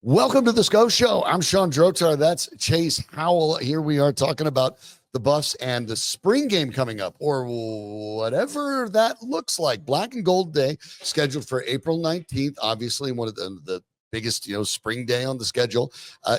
Welcome to the SCO Show. I'm Sean Drotar. That's Chase Howell. Here we are talking about the Buffs and the spring game coming up, or whatever that looks like. Black and Gold Day, scheduled for April 19th. Obviously, one of the biggest, spring day on the schedule.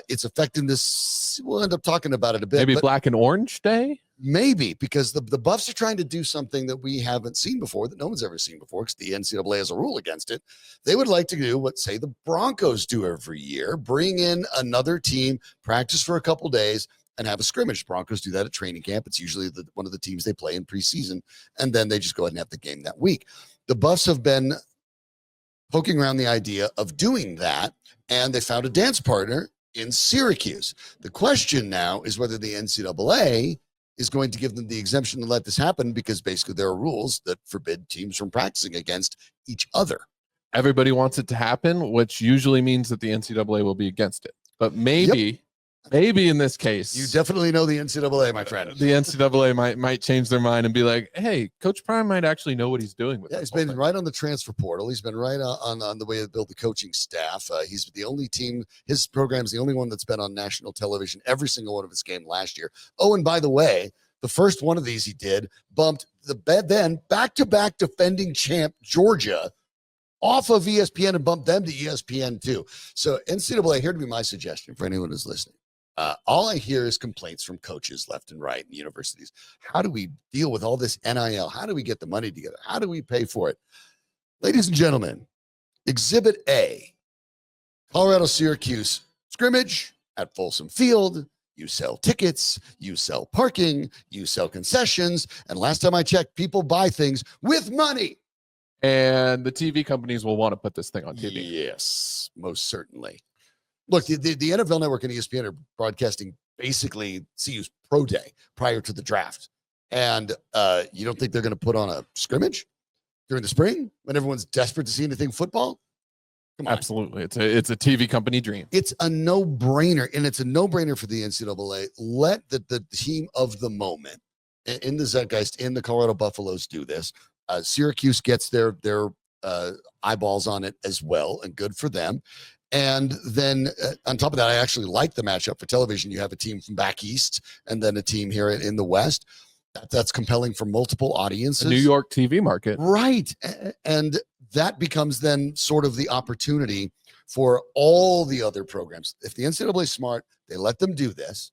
It's affecting this. We'll end up talking about it a bit. Maybe Black and Orange Day? Maybe, because the Buffs are trying to do something that we haven't seen before, that no one's ever seen before, because the NCAA has a rule against it. They would like to do what, say, the Broncos do every year, bring in another team, practice for a couple days, and have a scrimmage. Broncos do that at training camp. It's usually one of the teams they play in preseason, and then they just go ahead and have the game that week. The Buffs have been poking around the idea of doing that, and they found a dance partner in Syracuse. The question now is whether the NCAA is going to give them the exemption to let this happen, because basically there are rules that forbid teams from practicing against each other. Everybody wants it to happen, which usually means that the NCAA will be against it. But maybe in this case, you definitely know the NCAA, my friend. The NCAA might change their mind and be like, hey, Coach Prime might actually know what he's doing with it. He's been right on the transfer portal. He's been right on the way to build the coaching staff. He's the only team, his program's the only one that's been on national television, every single one of his games last year. Oh, and by the way, the first one of these he did bumped then back-to-back defending champ Georgia off of ESPN and bumped them to ESPN too. So NCAA, here to be my suggestion for anyone who's listening. All I hear is complaints from coaches left and right in universities. How do we deal with all this NIL? How do we get the money together? How do we pay for it? Ladies and gentlemen, Exhibit A, Colorado-Syracuse scrimmage at Folsom Field. You sell tickets, you sell parking, you sell concessions, and last time I checked, people buy things with money. And the TV companies will want to put this thing on TV. Yes, most certainly. Look, the NFL Network and ESPN are broadcasting basically CU's pro day prior to the draft. And you don't think they're going to put on a scrimmage during the spring when everyone's desperate to see anything football? Come on. Absolutely. It's a TV company dream. It's a no-brainer, and it's a no-brainer for the NCAA. Let the team of the moment in the zeitgeist, in the Colorado Buffaloes do this. Syracuse gets their eyeballs on it as well, and good for them. And then on top of that, I actually like the matchup for television. You have a team from back east and then a team here in the West. That's compelling for multiple audiences. The New York TV market. Right. And that becomes then sort of the opportunity for all the other programs. If the NCAA is smart, they let them do this.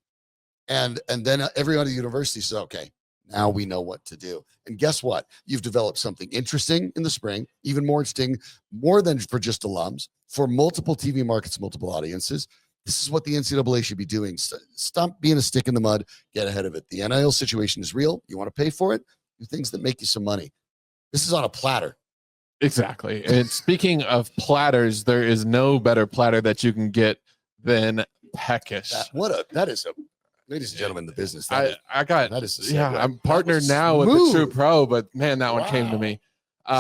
And then every other university says, okay, now we know what to do. And guess what? You've developed something interesting in the spring, even more interesting, more than for just alums, for multiple TV markets, multiple audiences. This is what the NCAA should be doing. Stop being a stick in the mud. Get ahead of it. The NIL situation is real. You want to pay for it? Do things that make you some money. This is on a platter. Exactly. And speaking of platters, there is no better platter that you can get than Peckish. Ladies and gentlemen, the business. I'm partnered now with the True Pro, but man, that one came to me.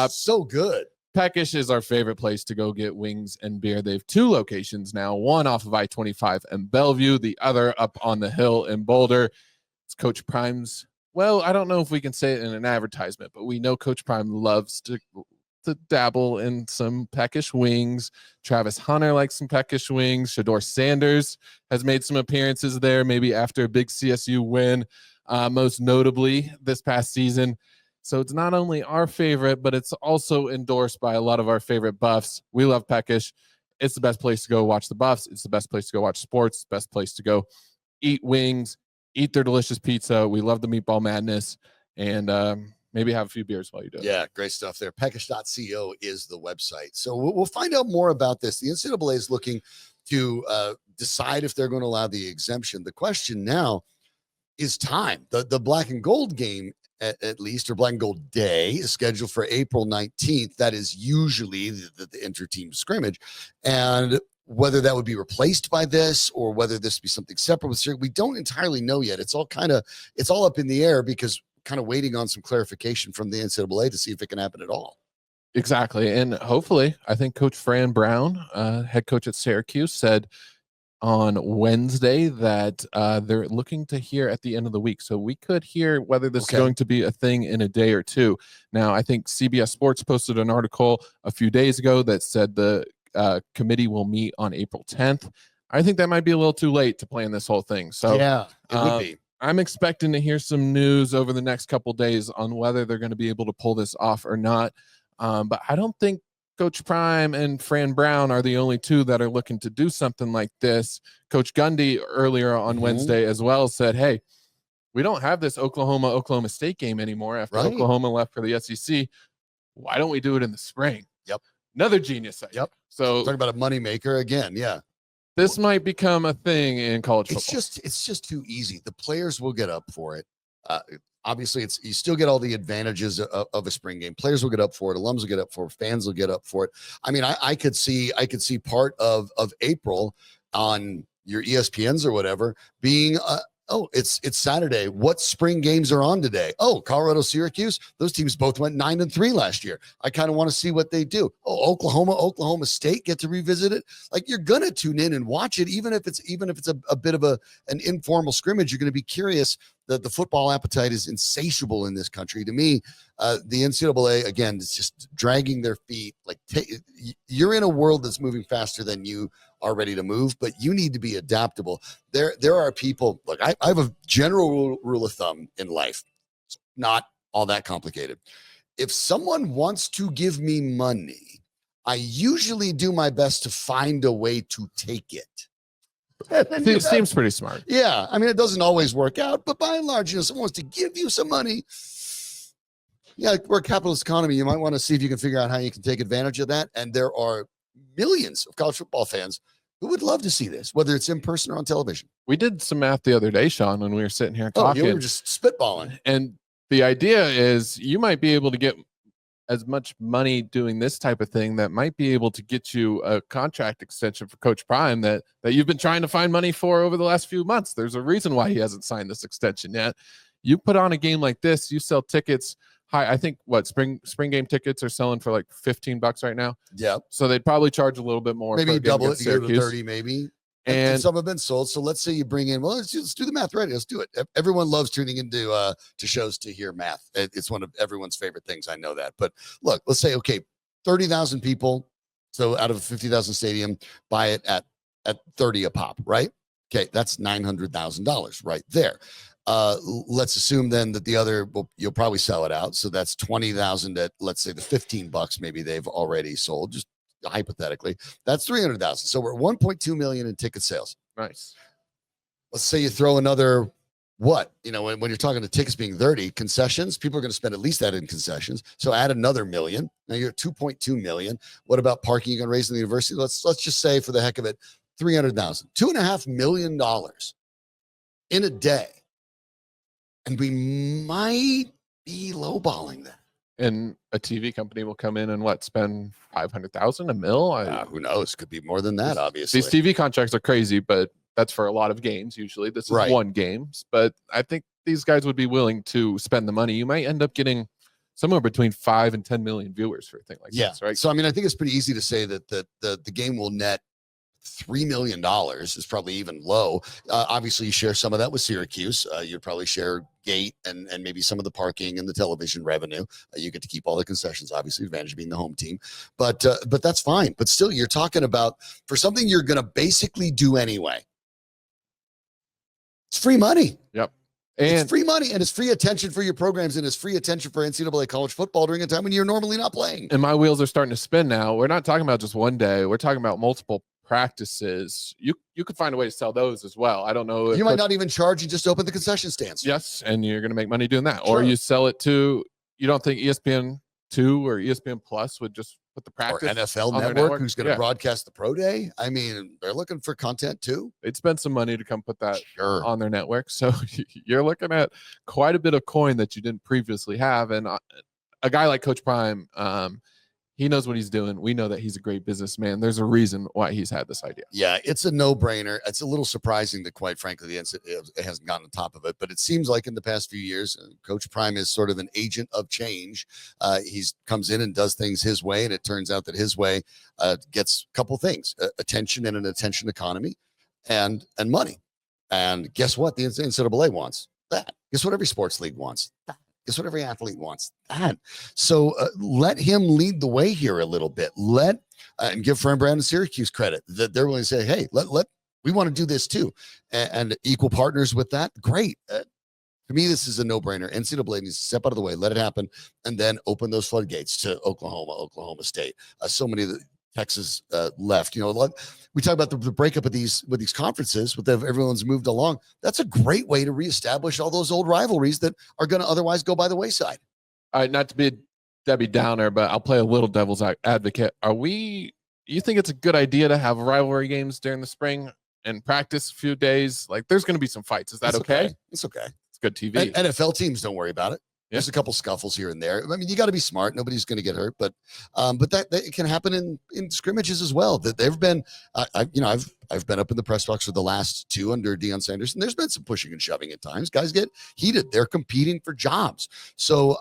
So good. Peckish is our favorite place to go get wings and beer. They have two locations now, one off of I-25 and Bellevue, the other up on the hill in Boulder. It's Coach Prime's. Well, I don't know if we can say it in an advertisement, but we know Coach Prime loves to dabble in some Peckish wings. Travis Hunter likes some Peckish wings. Shedeur Sanders has made some appearances there, maybe after a big CSU win, most notably this past season. So it's not only our favorite, but it's also endorsed by a lot of our favorite Buffs. We love Peckish. It's the best place to go watch the Buffs. It's the best place to go watch sports. Best place to go eat wings, eat their delicious pizza. We love the meatball madness, and maybe have a few beers while you do it. Yeah, great stuff there. Peckish.co is the website. So we'll find out more about this. The NCAA is looking to decide if they're going to allow the exemption. The question now is time. The black and gold game, at least, or black and gold day, is scheduled for April 19th. That is usually the inter-team scrimmage. And whether that would be replaced by this or whether this would be something separate with Syracuse, we don't entirely know yet. It's all up in the air, because kind of waiting on some clarification from the NCAA to see if it can happen at all. Exactly. And hopefully, I think Coach Fran Brown, head coach at Syracuse, said on Wednesday that they're looking to hear at the end of the week. So we could hear whether this is going to be a thing in a day or two. Now, I think CBS Sports posted an article a few days ago that said the committee will meet on April 10th. I think that might be a little too late to plan this whole thing. So yeah, it would be. I'm expecting to hear some news over the next couple days on whether they're going to be able to pull this off or not. But I don't think Coach Prime and Fran Brown are the only two that are looking to do something like this. Coach Gundy earlier on Wednesday as well said, hey, we don't have this Oklahoma State game anymore after Oklahoma left for the SEC. Why don't we do it in the spring? Yep. Another genius idea. Yep. So talking about a moneymaker again. Yeah. This might become a thing in college football. It's just too easy. The players will get up for it. Obviously, you still get all the advantages of a spring game. Players will get up for it. Alums will get up for it. Fans will get up for it. I mean, I could see part of April on your ESPNs or whatever being it's Saturday. What spring games are on today? Oh, Colorado, Syracuse. Those teams both went 9-3 last year. I kind of want to see what they do. Oh, Oklahoma State, get to revisit it. Like, you're gonna tune in and watch it, even if it's a bit of an informal scrimmage. You're gonna be curious. The football appetite is insatiable in this country. To me, the NCAA again is just dragging their feet. Like, you're in a world that's moving faster than you are ready to move, but you need to be adaptable. There are people. Look, I have a general rule of thumb in life. It's not all that complicated. If someone wants to give me money, I usually do my best to find a way to take it. It seems pretty smart. Yeah. I mean, it doesn't always work out, but by and large, someone wants to give you some money. Yeah, we're a capitalist economy. You might want to see if you can figure out how you can take advantage of that. And there are millions of college football fans who would love to see this, whether it's in person or on television. We did some math the other day, Sean, when we were sitting here talking. Yeah, we were just spitballing. And the idea is you might be able to get as much money doing this type of thing that might be able to get you a contract extension for Coach Prime that you've been trying to find money for over the last few months. There's a reason why he hasn't signed this extension yet. You put on a game like this, you sell tickets high. I think spring game tickets are selling for like $15 right now. Yeah. So they'd probably charge a little bit more. Maybe double it, you go to 30 maybe. And some have been sold. So let's say you bring in, let's do the math right. Let's do it. Everyone loves tuning into to shows to hear math. It's one of everyone's favorite things. I know that. But look, let's say, okay, 30,000 people. So out of a 50,000 stadium, buy it at 30 a pop, right? Okay, that's $900,000 right there. Let's assume then that the other, you'll probably sell it out. So that's 20,000 at, let's say, the $15 maybe they've already sold. Just hypothetically, that's 300,000. So we're at 1.2 million in ticket sales. Nice. Let's say you throw another, when you're talking to tickets being 30, concessions, people are going to spend at least that in concessions. So add another million. Now you're at 2.2 million. What about parking you're going to raise in the university? Let's just say, for the heck of it, 300,000, $2.5 million in a day. And we might be lowballing that. And a TV company will come in and spend 500,000, $1 million. Who knows? Could be more than that. Obviously, these TV contracts are crazy, but that's for a lot of games. Usually, this is one game. But I think these guys would be willing to spend the money. You might end up getting somewhere between 5 and 10 million viewers for a thing like this, right? So I mean, I think it's pretty easy to say that the game will net $3 million. Is probably even low. Obviously, you share some of that with Syracuse. You'd probably share gate and maybe some of the parking and the television revenue. You get to keep all the concessions, obviously, advantage of being the home team. But that's fine. But still, you're talking about, for something you're going to basically do anyway, it's free money. Yep. And it's free money, and it's free attention for your programs, and it's free attention for NCAA college football during a time when you're normally not playing. And my wheels are starting to spin now. We're not talking about just one day. We're talking about multiple practices. You could find a way to sell those as well. I don't know. You might not even charge. You just open the concession stands. Yes, and you're going to make money doing that. Sure. Or you sell it to, you don't think ESPN 2 or ESPN Plus would just put the practice, or NFL network who's going to broadcast the pro day? I mean, they're looking for content too. They'd spend some money to come put that on their network. So you're looking at quite a bit of coin that you didn't previously have. And a guy like Coach Prime, he knows what he's doing. We know that he's a great businessman. There's a reason why he's had this idea. Yeah, it's a no-brainer. It's a little surprising that, quite frankly, the NCAA hasn't gotten on top of it. But it seems like in the past few years, Coach Prime is sort of an agent of change. He comes in and does things his way, and it turns out that his way gets a couple things: attention and an attention economy, and money. And guess what? The NCAA wants that. Guess what? Every sports league wants that. Guess what? Every athlete wants that. So let him lead the way here a little bit. Let and give Fern Brand and Syracuse credit that they're willing to say, hey, we want to do this too. And equal partners with that. Great. To me, this is a no-brainer. NCAA needs to step out of the way, let it happen, and then open those floodgates to Oklahoma State. So many of the Texas left. We talk about the breakup of these conferences, everyone's moved along. That's a great way to reestablish all those old rivalries that are going to otherwise go by the wayside. All right, not to be Debbie Downer, but I'll play a little devil's advocate. You think it's a good idea to have rivalry games during the spring and practice a few days? Like, there's going to be some fights. Is that okay? It's okay. It's good TV. And NFL teams don't worry about it. There's a couple scuffles here and there. I mean, you got to be smart. Nobody's going to get hurt, but that it can happen in scrimmages as well. That there've been, I've been up in the press box for the last two under Deion Sanders, and there's been some pushing and shoving at times. Guys get heated. They're competing for jobs. So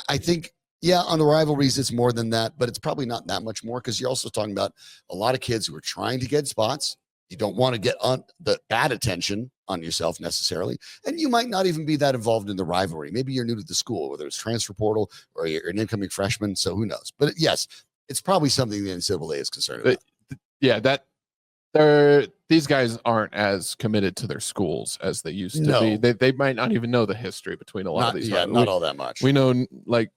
I think, on the rivalries, it's more than that, but it's probably not that much more because you're also talking about a lot of kids who are trying to get spots. You don't want to get the bad attention on yourself necessarily. And you might not even be that involved in the rivalry. Maybe you're new to the school, whether it's transfer portal or you're an incoming freshman. So who knows? But yes, it's probably something the NCAA is concerned about. These guys aren't as committed to their schools as they used to be. They might not even know the history between a lot of these. Not all that much. We know, like,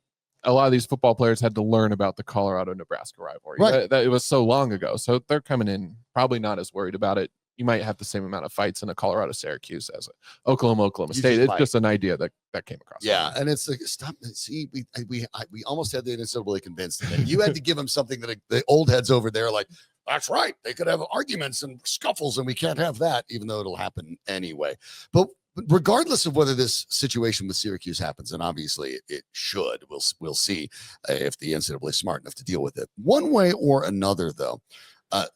a lot of these football players had to learn about the Colorado-Nebraska rivalry. Right. That it was so long ago. So they're coming in probably not as worried about it. You might have the same amount of fights in a Colorado-Syracuse as a Oklahoma State. It's just an idea that came across. Yeah, and it's like, stop. See, we almost had the NCAA convinced that you had to give them something that the old heads over there like, that's right. They could have arguments and scuffles, and we can't have that, even though it'll happen anyway. But regardless of whether this situation with Syracuse happens, and obviously it should, we'll see if the NCAA is smart enough to deal with it. One way or another, though,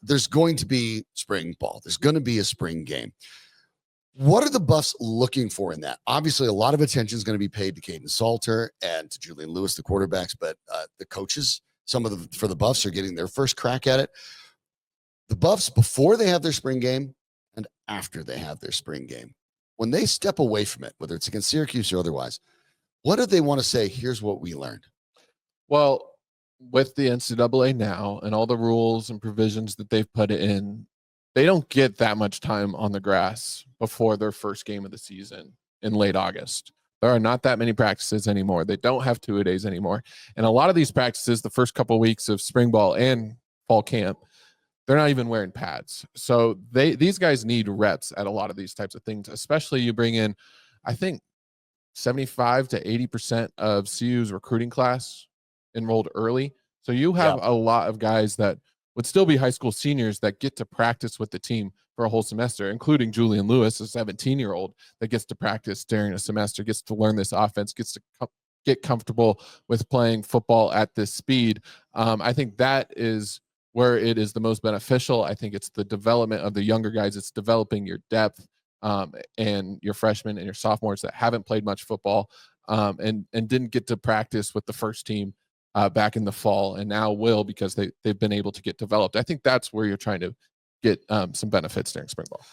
there's going to be spring ball. There's going to be a spring game. What are the Buffs looking for in that? Obviously, a lot of attention is going to be paid to Caden Salter and to Julian Lewis, the quarterbacks, but the coaches, for the Buffs, are getting their first crack at it. The Buffs, before they have their spring game and after they have their spring game, when they step away from it, whether it's against Syracuse or otherwise, what do they want to say? Here's what we learned. Well, with the NCAA now and all the rules and provisions that they've put in, they don't get that much time on the grass before their first game of the season in late August. There are not that many practices anymore. They don't have 2-a-days anymore. And a lot of these practices, the first couple of weeks of spring ball and fall camp, they're not even wearing pads. So these guys need reps at a lot of these types of things, especially you bring in, I think, 75 to 80% of CU's recruiting class enrolled early. So you have a lot of guys that would still be high school seniors that get to practice with the team for a whole semester, including Julian Lewis, a 17-year-old that gets to practice during a semester, gets to learn this offense, gets to get comfortable with playing football at this speed. I think that is where it is the most beneficial. I think it's the development of the younger guys. It's developing your depth and your freshmen and your sophomores that haven't played much football and didn't get to practice with the first team back in the fall, and now will because they've been able to get developed. I think that's where you're trying to get some benefits during spring ball.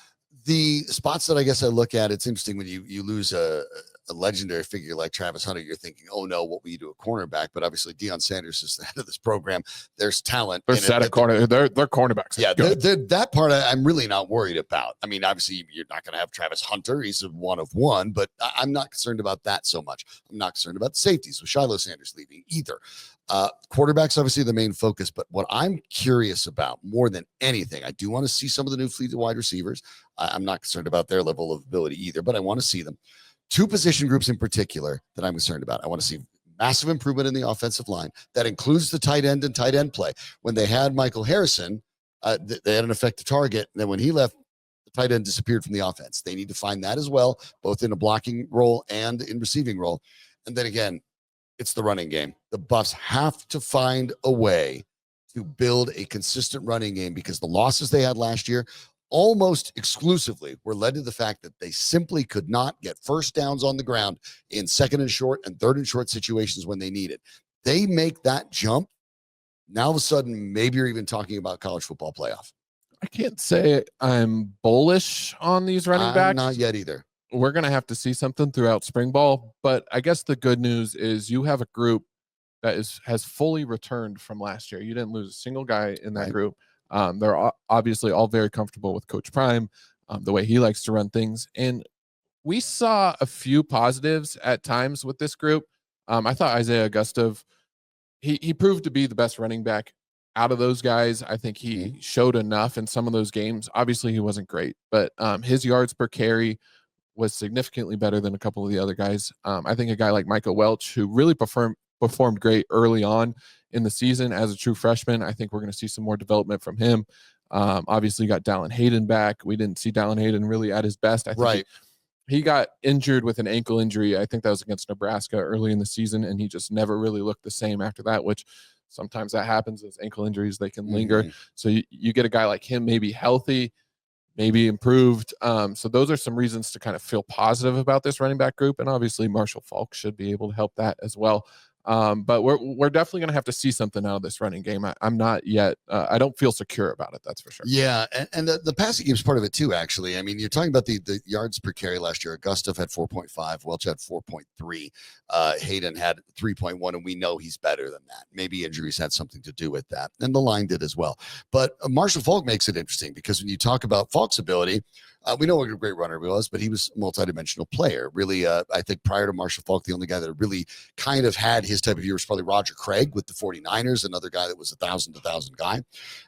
The spots that I guess I look at, it's interesting when you lose a legendary figure like Travis Hunter, you're thinking, oh no, what will you do at cornerback? But obviously Deion Sanders is the head of this program. There's talent. They're set at corner. They're cornerbacks. Yeah, that part I'm really not worried about. I mean, obviously you're not going to have Travis Hunter. He's a one of one, but I'm not concerned about that so much. I'm not concerned about the safeties with Shedeur Sanders leaving either. Quarterback's obviously the main focus, but what I'm curious about more than anything, I do want to see some of the new fleet of wide receivers. I'm not concerned about their level of ability either, but I want to see them. Two position groups in particular that I'm concerned about. I want to see massive improvement in the offensive line. That includes the tight end and tight end play. When they had Michael Harrison, they had an effective target. And then when he left, the tight end disappeared from the offense. They need to find that as well, both in a blocking role and in receiving role. And then again, it's the running game. The Buffs have to find a way to build a consistent running game because the losses they had last year almost exclusively were led to the fact that they simply could not get first downs on the ground in second and short and third and short situations when they need it. They make that jump. Now all of a sudden, maybe you're even talking about college football playoff. I can't say I'm bullish on these running backs. Not yet either. We're going to have to see something throughout spring ball. But I guess the good news is you have a group that has fully returned from last year. You didn't lose a single guy in that Right. group. They're obviously all very comfortable with Coach Prime, the way he likes to run things. And we saw a few positives at times with this group. I thought Isaiah Augustave, he proved to be the best running back out of those guys. I think he showed enough in some of those games. Obviously, he wasn't great, but his yards per carry was significantly better than a couple of the other guys. I think a guy like Micah Welch, who really performed great early on in the season as a true freshman, I think we're going to see some more development from him. Obviously, you got Dallin Hayden back. We didn't see Dallin Hayden really at his best. I think he got injured with an ankle injury. I think that was against Nebraska early in the season, and he just never really looked the same after that, which sometimes that happens. Those ankle injuries, they can linger. So you get a guy like him, maybe healthy, maybe improved. So those are some reasons to kind of feel positive about this running back group. And obviously Marshall Faulk should be able to help that as well. But we're definitely going to have to see something out of this running game. I'm not yet. I don't feel secure about it. That's for sure. Yeah, and the passing game is part of it too. Actually, I mean, you're talking about the yards per carry last year. Augustave had 4.5, Welch had 4.3, Hayden had 3.1, and we know he's better than that. Maybe injuries had something to do with that, and the line did as well. But Marshall Faulk makes it interesting because when you talk about Faulk's ability, we know what a great runner he was, but he was a multidimensional player. Really, I think prior to Marshall Faulk, the only guy that really kind of had his type of year was probably Roger Craig with the 49ers, another guy that was 1,000 to 1,000 guy.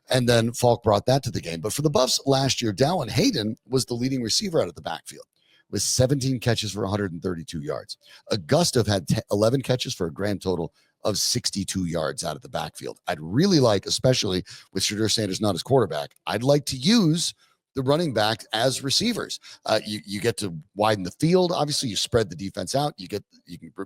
And then Faulk brought that to the game. But for the Buffs last year, Dallin Hayden was the leading receiver out of the backfield with 17 catches for 132 yards. Augustave had 11 catches for a grand total of 62 yards out of the backfield. I'd really like, especially with Shedeur Sanders not as quarterback, I'd like to use the running back as receivers. You get to widen the field. Obviously, you spread the defense out. You can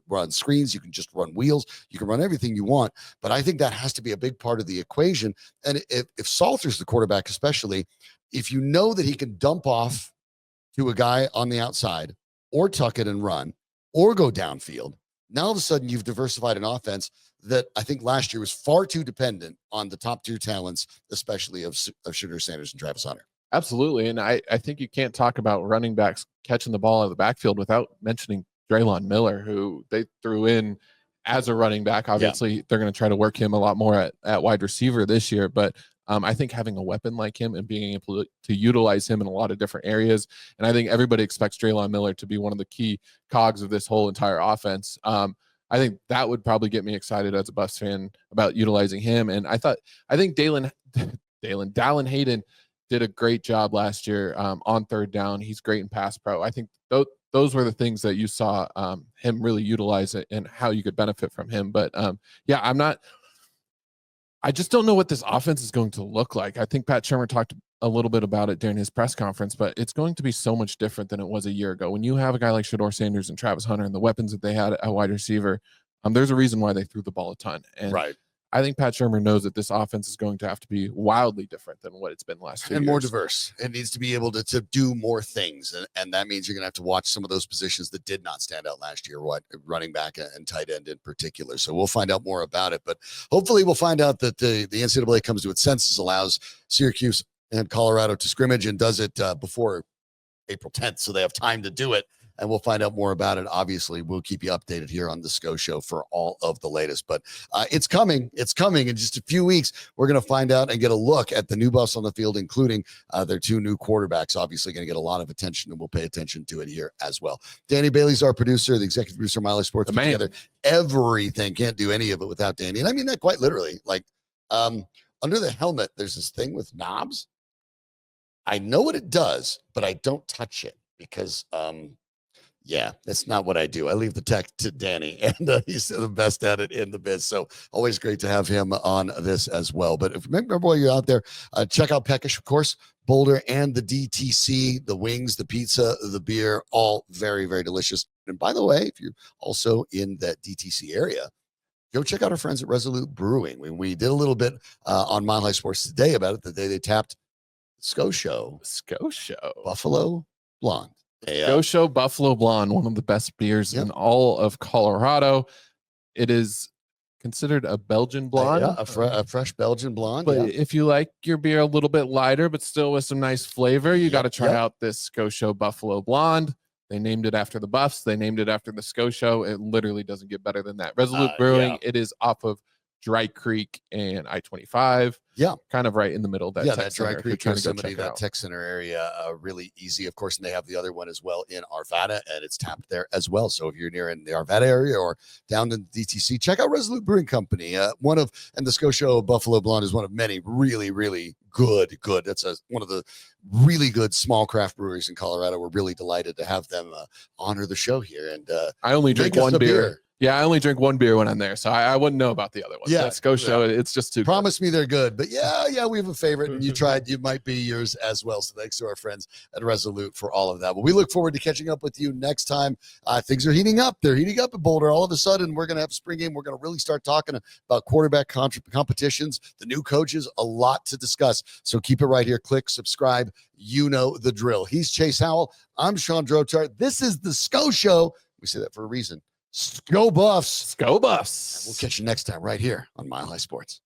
run screens. You can just run wheels. You can run everything you want. But I think that has to be a big part of the equation. And if Salter's the quarterback, especially, if you know that he can dump off to a guy on the outside or tuck it and run or go downfield, now all of a sudden you've diversified an offense that I think last year was far too dependent on the top tier talents, especially of Shedeur Sanders and Travis Hunter. Absolutely. And I think you can't talk about running backs catching the ball out of the backfield without mentioning Draylon Miller, who they threw in as a running back. Obviously, they're going to try to work him a lot more at wide receiver this year. But I think having a weapon like him and being able to utilize him in a lot of different areas. And I think everybody expects Draylon Miller to be one of the key cogs of this whole entire offense. I think that would probably get me excited as a Buffs fan about utilizing him. And I think Dallin Hayden did a great job last year on third down. He's great in pass pro. I think those were the things that you saw him really utilize it and how you could benefit from him. But I just don't know what this offense is going to look like. I think Pat Shurmur talked a little bit about it during his press conference, but it's going to be so much different than it was a year ago. When you have a guy like Shedeur Sanders and Travis Hunter and the weapons that they had at wide receiver, there's a reason why they threw the ball a ton. And I think Pat Shurmur knows that this offense is going to have to be wildly different than what it's been the last 2 years. And more diverse. It needs to be able to do more things. And that means you're going to have to watch some of those positions that did not stand out last year, running back and tight end in particular. So we'll find out more about it. But hopefully we'll find out that the NCAA comes to its senses, allows Syracuse and Colorado to scrimmage, and does it before April 10th. So they have time to do it. And we'll find out more about it. Obviously, we'll keep you updated here on the SCO Show for all of the latest. But it's coming. It's coming in just a few weeks. We're going to find out and get a look at the new Buffs on the field, including their two new quarterbacks. Obviously, going to get a lot of attention, and we'll pay attention to it here as well. Danny Bailey's our producer, the executive producer of Mile High Sports. Put together everything. Can't do any of it without Danny. And I mean that quite literally. Like under the helmet, there's this thing with knobs. I know what it does, but I don't touch it because yeah, that's not what I do. I leave the tech to Danny, and he's the best at it in the biz. So always great to have him on this as well. But if remember while you're out there, check out Peckish, of course, Boulder, and the DTC, the wings, the pizza, the beer, all very, very delicious. And by the way, if you're also in that DTC area, go check out our friends at Resolute Brewing. We did a little bit on Mile High Sports today about it, the day they tapped SCO Show Buffalo Blonde. SCO Show Buffalo Blonde, one of the best beers in all of Colorado. It is considered a Belgian blonde. A fresh Belgian blonde. But if you like your beer a little bit lighter, but still with some nice flavor, you got to try out this SCO Show Buffalo Blonde. They named it after the Buffs. They named it after the Scotia. It literally doesn't get better than that. Resolute Brewing, it is off of Dry Creek and I-25. Yeah. Kind of right in the middle of that that Dry Creek, Yosemite, that tech center area, really easy. Of course, and they have the other one as well in Arvada, and it's tapped there as well. So if you're near in the Arvada area or down in DTC, check out Resolute Brewing Company. And the Scotia Buffalo Blonde is one of many really, really good. That's one of the really good small craft breweries in Colorado. We're really delighted to have them honor the show here. And I only drink one beer. Yeah, I only drink one beer when I'm there, so I wouldn't know about the other one. Yeah, that Scotia, it's just too Promise me they're good. But yeah, we have a favorite, and you might be yours as well. So thanks to our friends at Resolute for all of that. But we look forward to catching up with you next time. Things are heating up. They're heating up at Boulder. All of a sudden, we're going to have a spring game. We're going to really start talking about quarterback competitions, the new coaches, a lot to discuss. So keep it right here. Click, subscribe. You know the drill. He's Chase Howell. I'm Sean Drotar. This is the SCO Show. We say that for a reason. Go Buffs. Go Buffs. We'll catch you next time right here on Mile High Sports.